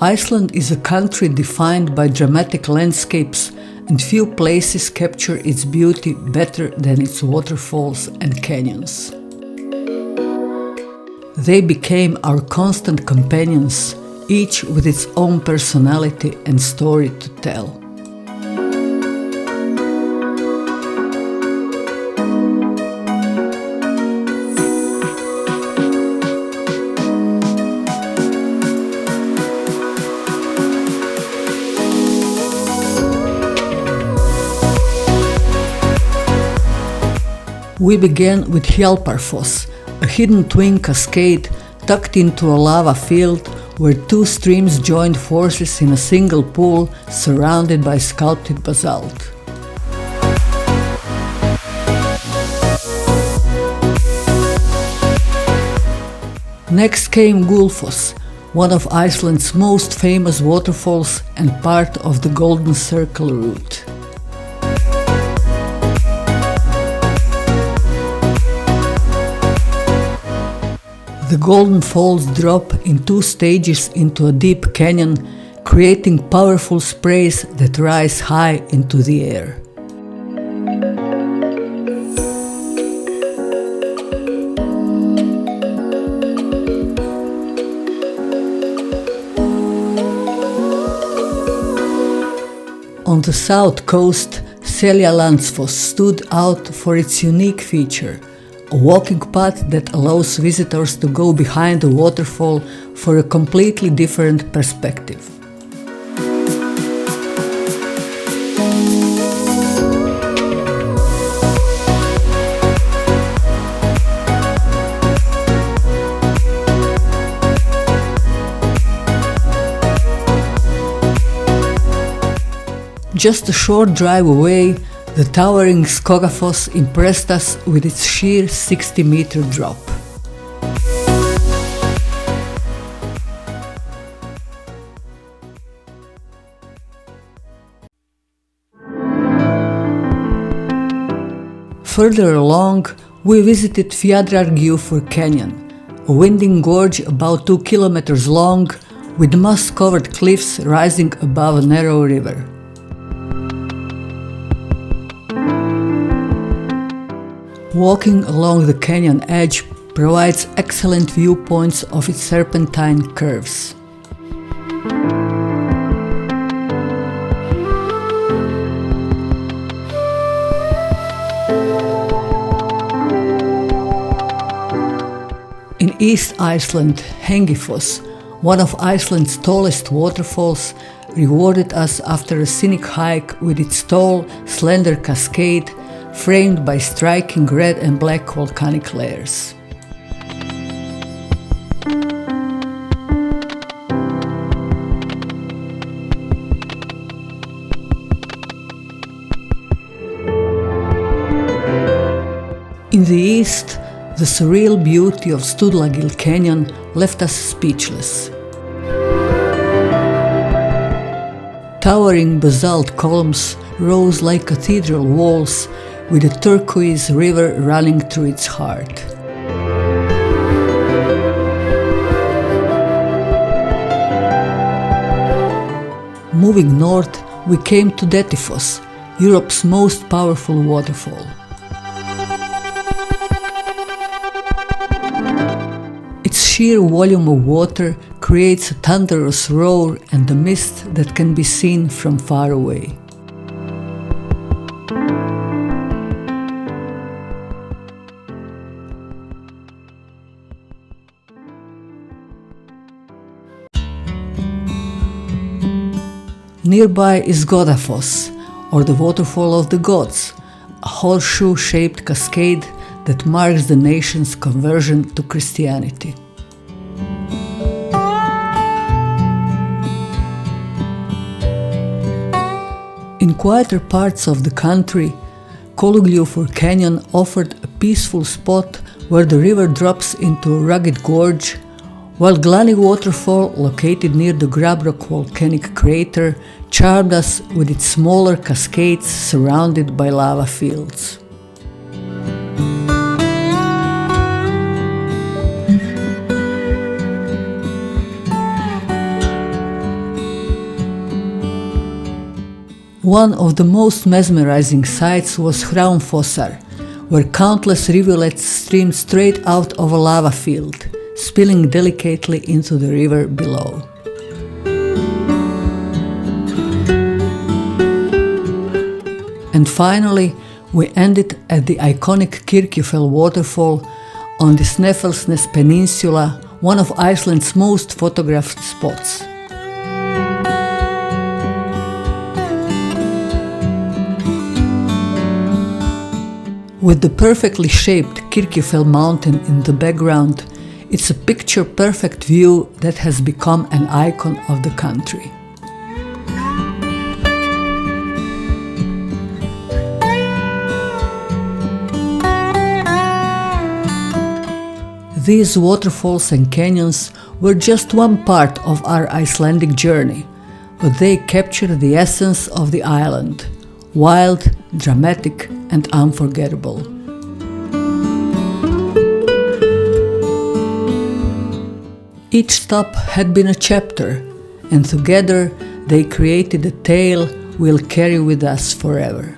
Iceland is a country defined by dramatic landscapes, and few places capture its beauty better than its waterfalls and canyons. They became our constant companions, each with its own personality and story to tell. We began with Hjálparfoss, a hidden twin cascade tucked into a lava field where two streams joined forces in a single pool surrounded by sculpted basalt. Next came Gullfoss, one of Iceland's most famous waterfalls and part of the Golden Circle route. The Golden Falls drop in two stages into a deep canyon, creating powerful sprays that rise high into the air. On the south coast, Seljalandsfoss stood out for its unique feature, a walking path that allows visitors to go behind the waterfall for a completely different perspective. Just a short drive away, the towering Skógafoss impressed us with its sheer 60-meter drop. Further along, we visited Fjaðrárgljúfur Canyon, a winding gorge about 2 kilometers long with moss-covered cliffs rising above a narrow river. Walking along the canyon edge provides excellent viewpoints of its serpentine curves. In East Iceland, Hengifoss, one of Iceland's tallest waterfalls, rewarded us after a scenic hike with its tall, slender cascade framed by striking red and black volcanic layers. In the east, the surreal beauty of Stuðlagil Canyon left us speechless. Towering basalt columns rose like cathedral walls, with a turquoise river running through its heart. Moving north, we came to Dettifoss, Europe's most powerful waterfall. Its sheer volume of water creates a thunderous roar and a mist that can be seen from far away. Nearby is Goðafoss, or the Waterfall of the Gods, a horseshoe-shaped cascade that marks the nation's conversion to Christianity. In quieter parts of the country, Kolugljúfur Canyon offered a peaceful spot where the river drops into a rugged gorge, while Glani Waterfall, located near the Grabrock volcanic crater, charmed us with its smaller cascades surrounded by lava fields. One of the most mesmerizing sights was Hjálparfoss, where countless rivulets streamed straight out of a lava field, spilling delicately into the river below. And finally, we ended at the iconic Kirkjufell Waterfall on the Snæfellsnes Peninsula, one of Iceland's most photographed spots. With the perfectly shaped Kirkjufell mountain in the background, it's a picture-perfect view that has become an icon of the country. These waterfalls and canyons were just one part of our Icelandic journey, but they capture the essence of the island: wild, dramatic, and unforgettable. Each stop had been a chapter, and together they created a tale we'll carry with us forever.